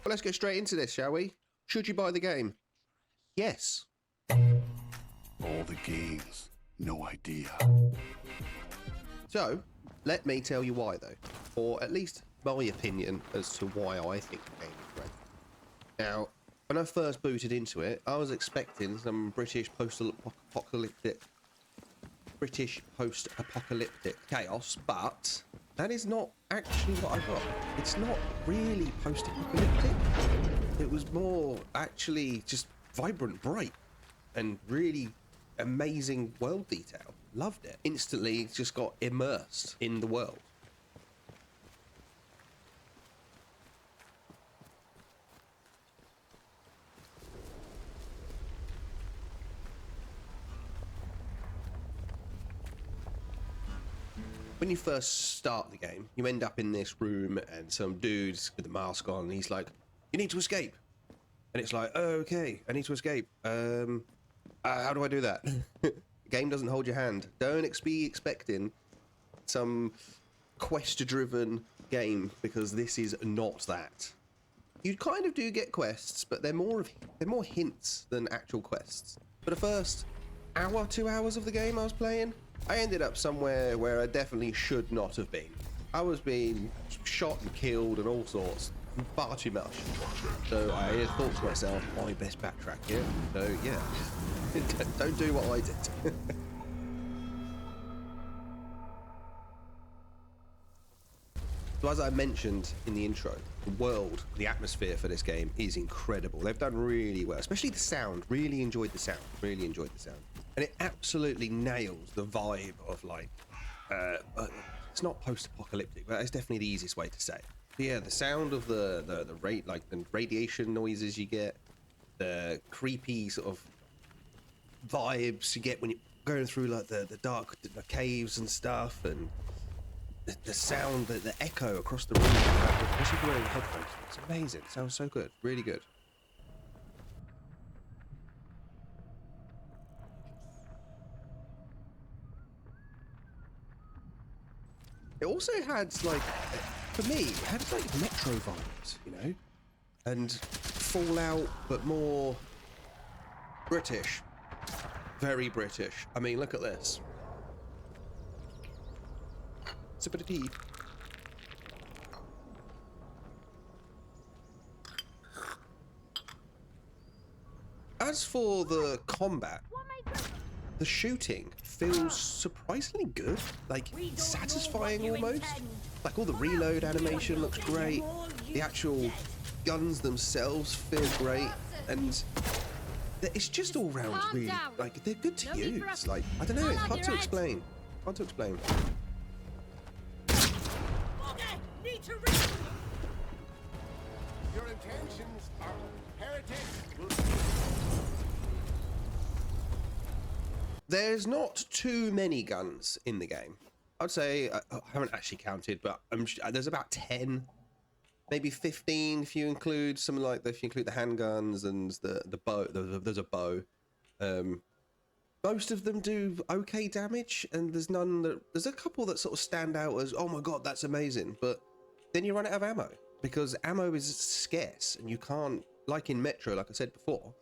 Well, let's get straight into this, shall we? Should you buy the game? Yes. All the games, no idea. So, let me tell you why, though. Or at least my opinion as to why I think the game is great. Now, when I first booted into it, I was expecting some British post-apocalyptic chaos, but that is not actually what I got. It's not really post-apocalyptic. It was more actually just vibrant, bright, and really amazing world detail. Loved it. Instantly just got immersed in the world. When you first start the game, you end up in this room and some dude's with a mask on, and he's like, you need to escape. And it's like, oh, okay, I need to escape. How do I do that? The game doesn't hold your hand. Don't be expecting some quest-driven game, because this is not that. You kind of do get quests, but they're more hints than actual quests. For the first hour, 2 hours of the game I was playing, I ended up somewhere where I definitely should not have been. I was being shot and killed and all sorts, far too much. So I thought to myself, I best backtrack here. So yeah, don't do what I did. So as I mentioned in the intro, the world, the atmosphere for this game is incredible. They've done really well, especially the sound. Really enjoyed the sound. And it absolutely nails the vibe of like, it's not post-apocalyptic, but it's definitely the easiest way to say it. But yeah, the sound of the radiation noises you get, the creepy sort of vibes you get when you're going through like the dark caves and stuff, and the sound, the echo across the room, especially if you're wearing headphones. It's amazing. It sounds so good. Really good. It also had, like, for me, it had like Metro vibes, you know? And Fallout, but more British. Very British. I mean, look at this. Sip of the tea. As for the combat, the shooting feels surprisingly good, like satisfying almost. Like all the reload animation looks great. The actual guns themselves feel great, and it's just all round really, like, they're good to use. Like, I don't know, it's hard to explain. Your intentions are heretic. There's not too many guns in the game. I'd say, I haven't actually counted, but there's about 10, maybe 15 if you include something like if you include the handguns and the bow. There's a bow. Most of them do okay damage, and there's a couple that sort of stand out as, oh my god, that's amazing, but then you run out of ammo, because ammo is scarce, and you can't, like in Metro, like I said before,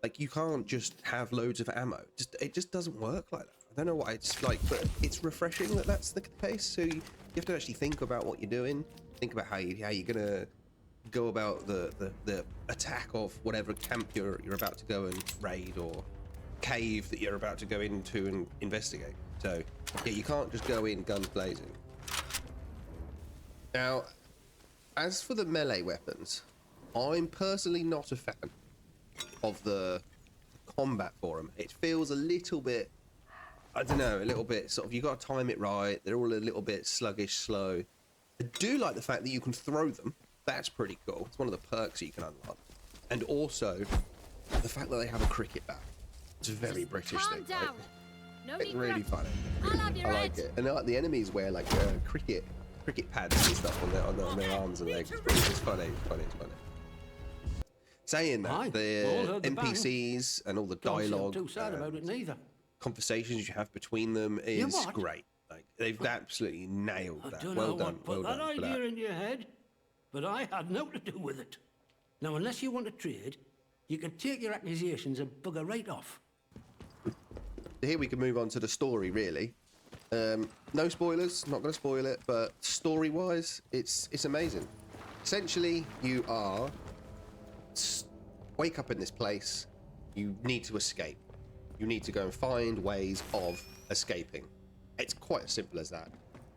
like, you can't just have loads of ammo. It just doesn't work like that. I don't know why it's like, but it's refreshing that that's the case. So you have to actually think about what you're doing. Think about how you're gonna go about the attack of whatever camp you're about to go and raid, or cave that you're about to go into and investigate. So yeah, you can't just go in guns blazing. Now, as for the melee weapons, I'm personally not a fan of the combat for them. It feels a little bit, I don't know, a little bit sort of, you got to time it right. They're all a little bit sluggish, slow. I do like the fact that you can throw them. That's pretty cool. It's one of the perks you can unlock. And also the fact that they have a cricket bat. It's a very British thing. Right? No, It's really funny. I like it. And the enemies wear like cricket pads and stuff on their arms and legs. It's funny. Saying that, the NPCs and all the dialogue, conversations you have between them is great. Like, they've absolutely nailed that. Well done. Put that idea in your head, but I had no to do with it. Now, unless you want to trade, you can take your accusations and bugger right off. Here we can move on to the story, really. No spoilers, not going to spoil it, but story-wise, it's amazing. Essentially, you are wake up in this place. You need to escape. You need to go and find ways of escaping. It's quite as simple as that.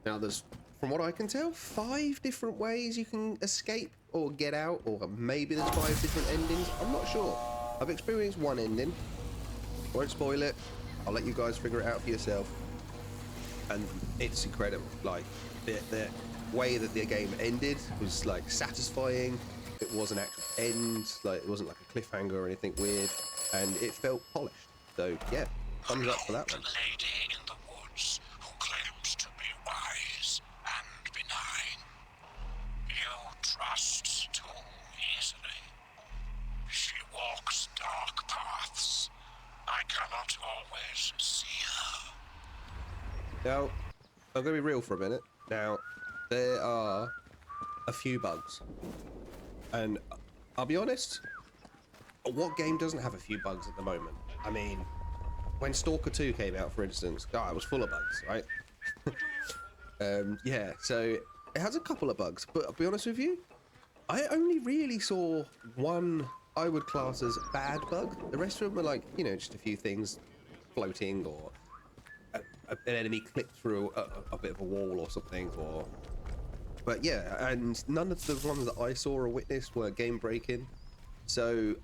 Now, there's, from what I can tell, 5 different ways you can escape or get out, or maybe there's 5 different endings. I'm not sure. I've experienced one ending. Won't spoil it. I'll let you guys figure it out for yourself. And it's incredible. Like, the way that the game ended was like satisfying. It was an actual end. Like, it wasn't like a cliffhanger or anything weird, and it felt polished. So yeah, thumbs up for that one. Lady in the woods who claims to be wise and benign. You trust too easily. She walks dark paths. I cannot always see her. Now, I'm going to be real for a minute. Now, there are a few bugs. And I'll be honest, what game doesn't have a few bugs at the moment? I mean, when Stalker 2 came out, for instance, it was full of bugs, right? Yeah, so it has a couple of bugs, but I'll be honest with you, I only really saw one I would class as bad bug. The rest of them are like, you know, just a few things floating, or an enemy clipped through a bit of a wall or something, or... But yeah, and none of the ones that I saw or witnessed were game breaking. So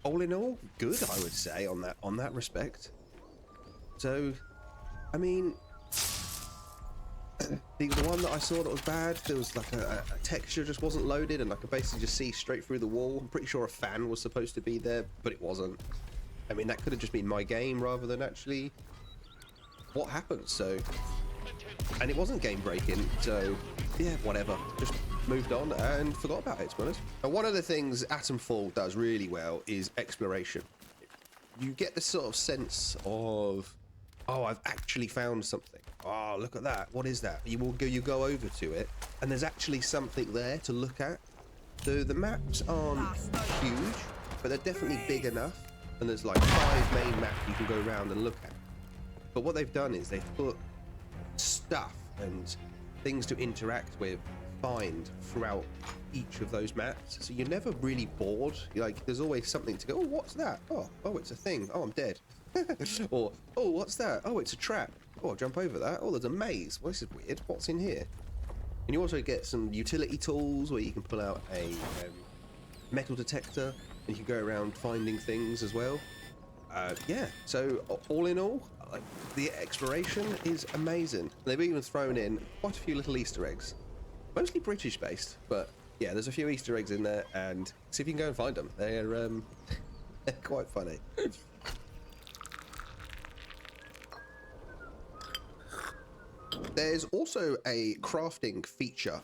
all in all, good, I would say, on that respect. So, I mean, the one that I saw that was bad, there was like a texture just wasn't loaded, and I could basically just see straight through the wall. I'm pretty sure a fan was supposed to be there, but it wasn't. I mean, that could have just been my game rather than actually what happened. So, and it wasn't game breaking, so yeah, whatever. Just moved on and forgot about it, to be honest. And one of the things Atomfall does really well is exploration. You get this sort of sense of, oh, I've actually found something. Oh, look at that. What is that? You go over to it, and there's actually something there to look at. So the maps aren't huge, but they're definitely big enough. And there's like 5 main maps you can go around and look at. But what they've done is they've put stuff and things to interact with, find throughout each of those maps, so you're never really bored. Like, there's always something to go, oh, what's that? Oh, it's a thing. Oh, I'm dead. Or, oh, what's that? Oh, it's a trap. Oh, I'll jump over that. Oh, there's a maze. Well, this is weird. What's in here? And you also get some utility tools where you can pull out a metal detector, and you can go around finding things as well. Yeah, so all in all, the exploration is amazing. They've even thrown in quite a few little Easter eggs, mostly British based, but yeah, there's a few Easter eggs in there, and see if you can go and find them. They're they're quite funny. There's also a crafting feature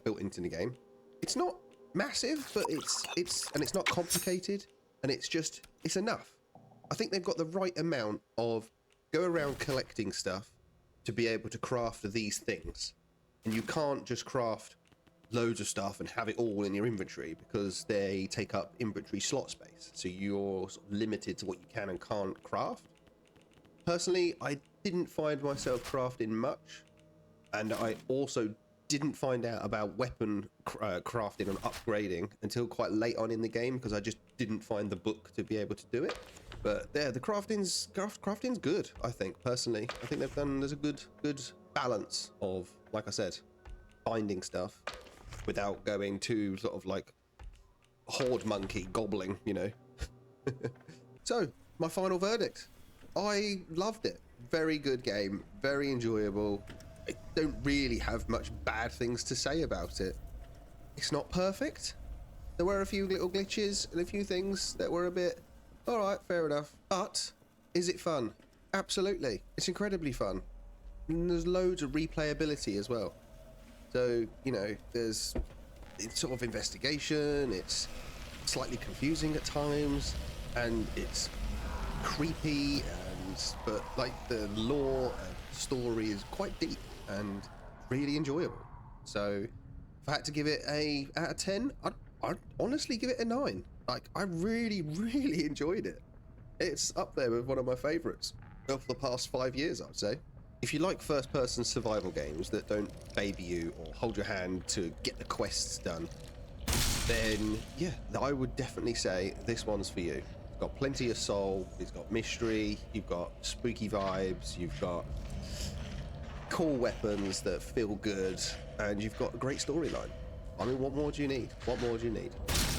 built into the game. It's not massive, but it's not complicated, and it's enough. I think they've got the right amount of go around collecting stuff to be able to craft these things. And you can't just craft loads of stuff and have it all in your inventory, because they take up inventory slot space. So you're sort of limited to what you can and can't craft. Personally, I didn't find myself crafting much. And I also didn't find out about weapon crafting and upgrading until quite late on in the game, because I just didn't find the book to be able to do it. But yeah, the crafting's good, I think, personally. I think there's a good balance of, like I said, finding stuff without going too sort of like horde monkey gobbling, you know. So, my final verdict. I loved it. Very good game, very enjoyable. I don't really have much bad things to say about it. It's not perfect. There were a few little glitches and a few things that were a bit, all right, fair enough. But is it fun? Absolutely. It's incredibly fun. And there's loads of replayability as well. So, you know, it's sort of investigation, it's slightly confusing at times, and it's creepy, but like the lore and story is quite deep and really enjoyable. So if I had to give it a out of 10, I'd I'd honestly give it a 9. Like, I really, really enjoyed it. It's up there with one of my favourites of the past 5 years, I'd say. If you like first-person survival games that don't baby you or hold your hand to get the quests done, then yeah, I would definitely say this one's for you. It's got plenty of soul, it's got mystery, you've got spooky vibes, you've got cool weapons that feel good, and you've got a great storyline. I mean, what more do you need? What more do you need?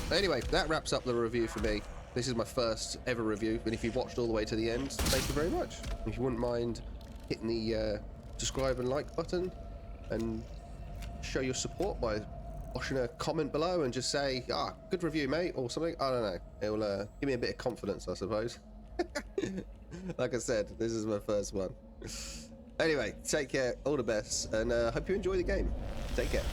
Anyway, that wraps up the review for me. This is my first ever review, and if you've watched all the way to the end, thank you very much. If you wouldn't mind hitting the subscribe and like button and show your support by washing a comment below and just say, good review, mate, or something. I don't know. It'll give me a bit of confidence, I suppose. Like I said, this is my first one. Anyway, take care, all the best, and hope you enjoy the game. Take care.